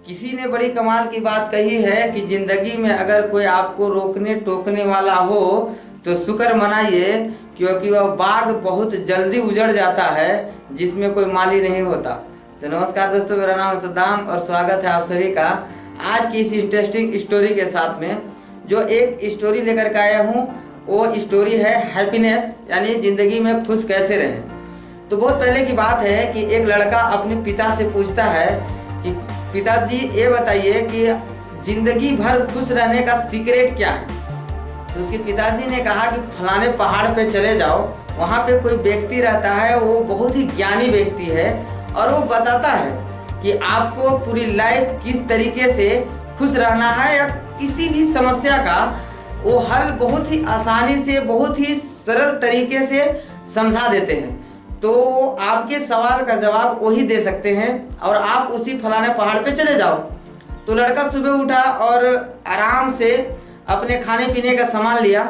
किसी ने बड़ी कमाल की बात कही है कि जिंदगी में अगर कोई आपको रोकने टोकने वाला हो तो शुक्र मनाइए, क्योंकि वह बाग बहुत जल्दी उजड़ जाता है जिसमें कोई माली नहीं होता। तो नमस्कार दोस्तों, मेरा नाम है सद्दाम और स्वागत है आप सभी का आज की इस इंटरेस्टिंग स्टोरी के साथ में। जो एक स्टोरी लेकर के आया हूँ वो स्टोरी है हैप्पीनेस, यानी ज़िंदगी में खुश कैसे रहें। तो बहुत पहले की बात है कि एक लड़का अपने पिता से पूछता है कि पिताजी ये बताइए कि ज़िंदगी भर खुश रहने का सीक्रेट क्या है। तो उसके पिताजी ने कहा कि फलाने पहाड़ पे चले जाओ, वहाँ पे कोई व्यक्ति रहता है, वो बहुत ही ज्ञानी व्यक्ति है और वो बताता है कि आपको पूरी लाइफ किस तरीके से खुश रहना है या किसी भी समस्या का वो हल बहुत ही आसानी से, बहुत ही सरल तरीके से समझा देते हैं। तो आपके सवाल का जवाब वही दे सकते हैं और आप उसी फलाने पहाड़ पे चले जाओ। तो लड़का सुबह उठा और आराम से अपने खाने पीने का सामान लिया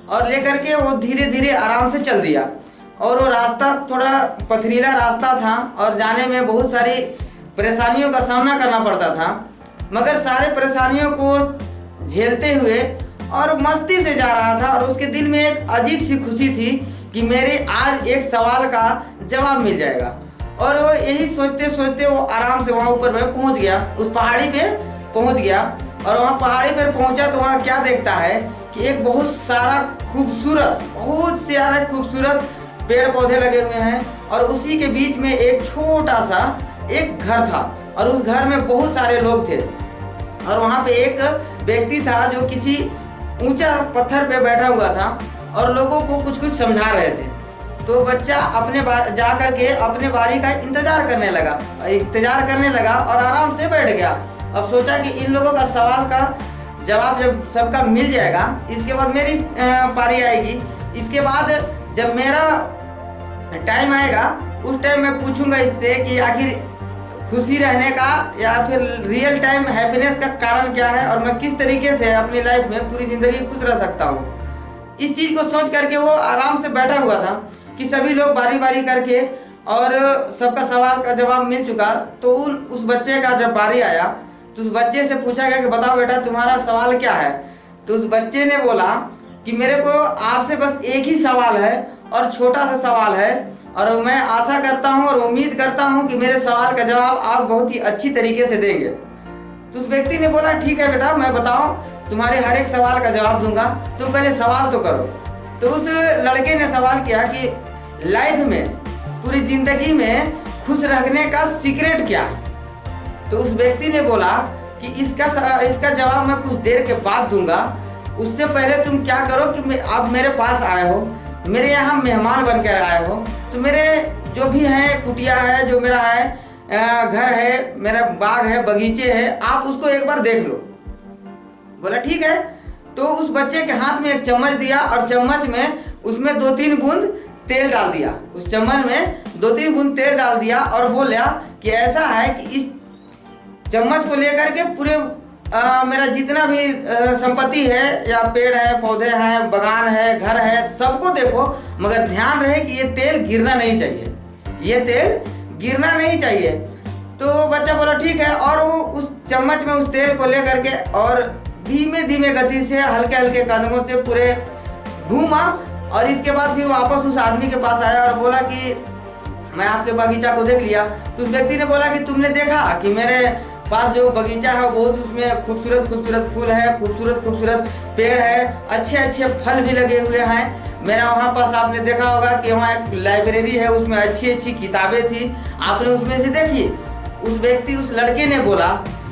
और लेकर के वो धीरे धीरे आराम से चल दिया। और वो रास्ता थोड़ा पथरीला रास्ता था और जाने में बहुत सारी परेशानियों का सामना करना पड़ता था, मगर सारे परेशानियों को झेलते हुए और मस्ती से जा रहा था। और उसके दिल में एक अजीब सी खुशी थी कि मेरे आज एक सवाल का जवाब मिल जाएगा। और वो यही सोचते सोचते वो आराम से वहाँ ऊपर में पहुँच गया, उस पहाड़ी पे पहुँच गया। और वहाँ पहाड़ी पर पहुँचा तो वहाँ क्या देखता है कि एक बहुत सारा खूबसूरत पेड़ पौधे लगे हुए हैं और उसी के बीच में एक छोटा सा एक घर था और उस घर में बहुत सारे लोग थे। और वहाँ पे एक व्यक्ति था जो किसी ऊंचा पत्थर पे बैठा हुआ था और लोगों को कुछ कुछ समझा रहे थे। तो बच्चा जा करके अपने बारी का इंतजार करने लगा और आराम से बैठ गया। अब सोचा कि इन लोगों का सवाल का जवाब जब सबका मिल जाएगा, इसके बाद मेरी पारी आएगी। इसके बाद जब मेरा टाइम आएगा उस टाइम मैं पूछूंगा इससे कि आखिर खुशी रहने का या फिर रियल टाइम हैप्पीनेस का कारण क्या है और मैं किस तरीके से अपनी लाइफ में पूरी ज़िंदगी खुश रह सकता हूँ। इस चीज़ को सोच करके वो आराम से बैठा हुआ था कि सभी लोग बारी बारी करके और सबका सवाल का जवाब मिल चुका। तो उस बच्चे का जब बारी आया तो उस बच्चे से पूछा गया कि बताओ बेटा तुम्हारा सवाल क्या है। तो उस बच्चे ने बोला कि मेरे को आपसे बस एक ही सवाल है और छोटा सा सवाल है और मैं आशा करता हूँ और उम्मीद करता हूँ कि मेरे सवाल का जवाब आप बहुत ही अच्छी तरीके से देंगे। तो उस व्यक्ति ने बोला ठीक है बेटा, मैं बताओ तुम्हारे हर एक सवाल का जवाब दूंगा, तुम पहले सवाल तो करो। तो उस लड़के ने सवाल किया कि लाइफ में, पूरी ज़िंदगी में खुश रहने का सीक्रेट क्या है। तो उस व्यक्ति ने बोला कि इसका जवाब मैं कुछ देर के बाद दूंगा, उससे पहले तुम क्या करो कि आप मेरे पास आए हो, मेरे यहाँ मेहमान बनकर आए हो, तो मेरे जो भी है कुटिया है, जो मेरा है घर है, मेरा बाग है, बगीचे है, आप उसको एक बार देख लो। बोला ठीक है। तो उस बच्चे के हाथ में एक चम्मच दिया और चम्मच में उसमें 2-3 बूंद तेल डाल दिया। उस चम्मच में 2-3 बूंद तेल डाल दिया और बोला कि ऐसा है कि इस चम्मच को लेकर के पूरे मेरा जितना भी संपत्ति है या पेड़ है, पौधे हैं, बगान है, घर है, सबको देखो, मगर ध्यान रहे कि ये तेल गिरना नहीं चाहिए, ये तेल गिरना नहीं चाहिए। तो बच्चा बोला ठीक है। और वो उस चम्मच में उस तेल को लेकर के और धीमे धीमे गति से, हल्के हल्के कदमों से पूरे घूमा और इसके बाद फिर वापस उस आदमी के पास आया और बोला कि मैं आपके बगीचा को देख लिया। तो उस व्यक्ति ने बोला कि तुमने देखा कि मेरे पास जो बगीचा है बहुत, उसमें खूबसूरत फूल है, खूबसूरत पेड़ है, अच्छे फल भी लगे हुए हैं। मेरा वहाँ पास आपने देखा होगा कि वहाँ एक लाइब्रेरी है, उसमें अच्छी किताबें थी, आपने उसमें से देखी। उस लड़के ने बोला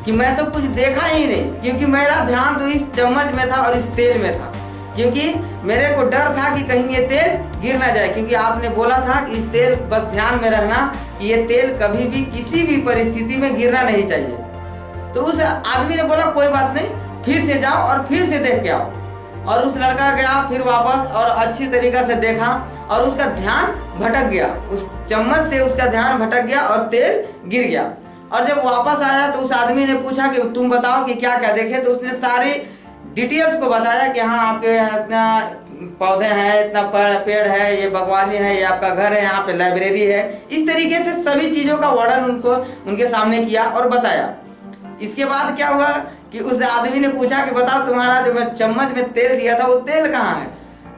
कि मैं तो कुछ देखा ही नहीं, क्योंकि मेरा ध्यान तो इस चम्मच में था और इस तेल में था, क्योंकि मेरे को डर था कि कहीं ये तेल गिर ना जाए, क्योंकि आपने बोला था कि इस तेल, बस ध्यान में रहना कि ये तेल कभी भी किसी भी परिस्थिति में गिरना नहीं चाहिए। तो उस आदमी ने बोला कोई बात नहीं, फिर से जाओ और फिर से देख के आओ। और उस लड़का गया फिर वापस और अच्छी तरीक़ा से देखा और उसका ध्यान भटक गया, उस चम्मच से उसका ध्यान भटक गया और तेल गिर गया। और जब वापस आया तो उस आदमी ने पूछा कि तुम बताओ कि क्या क्या देखे। तो उसने सारी डिटेल्स को बताया कि हाँ आपके इतना पौधे हैं, इतना पेड़ है, ये बागवानी है, ये आपका घर है, यहाँ पे लाइब्रेरी है। इस तरीके से सभी चीज़ों का वर्णन उनके सामने किया और बताया। इसके बाद क्या हुआ कि उस आदमी ने पूछा कि बताओ तुम्हारा जो मैं चम्मच में तेल दिया था वो तेल कहाँ है।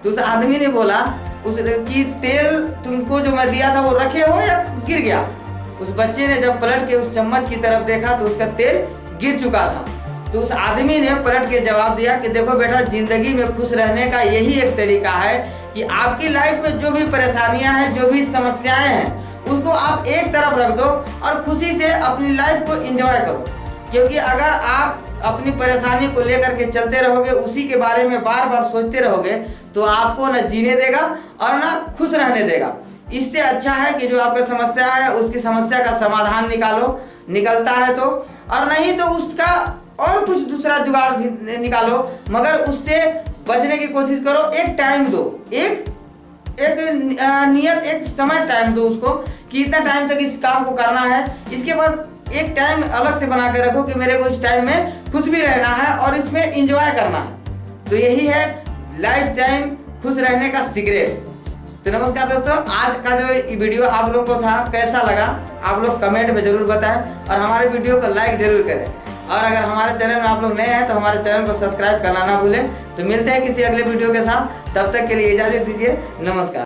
तो उस आदमी ने बोला कि तेल तुमको जो मैं दिया था वो रखे हो या गिर गया। उस बच्चे ने जब पलट के उस चम्मच की तरफ देखा तो उसका तेल गिर चुका था। तो उस आदमी ने पलट के जवाब दिया कि देखो बेटा, जिंदगी में खुश रहने का यही एक तरीका है कि आपकी लाइफ में जो भी परेशानियां हैं, जो भी समस्याएं हैं, उसको आप एक तरफ रख दो और खुशी से अपनी लाइफ को एंजॉय करो। क्योंकि अगर आप अपनी परेशानी को लेकर के चलते रहोगे, उसी के बारे में बार बार सोचते रहोगे, तो आपको न जीने देगा और न खुश रहने देगा। इससे अच्छा है कि जो आपका समस्या है उसकी समस्या का समाधान निकलता है तो, और नहीं तो उसका और कुछ दूसरा जुगाड़ निकालो, मगर उससे बचने की कोशिश करो। एक टाइम दो, एक नियत, एक समय टाइम दो उसको कि इतना टाइम तक इस काम को करना है। इसके बाद एक टाइम अलग से बना के रखो कि मेरे को इस टाइम में खुश भी रहना है और इसमें एंजॉय करना है। तो यही है लाइफ टाइम खुश रहने का सीक्रेट। तो नमस्कार दोस्तों, आज का जो वीडियो आप लोगों को था कैसा लगा आप लोग कमेंट में जरूर बताएं और हमारे वीडियो को लाइक जरूर करें। और अगर हमारे चैनल में आप लोग नए हैं तो हमारे चैनल को सब्सक्राइब करना ना भूलें। तो मिलते हैं किसी अगले वीडियो के साथ, तब तक के लिए इजाजत दीजिए। नमस्कार।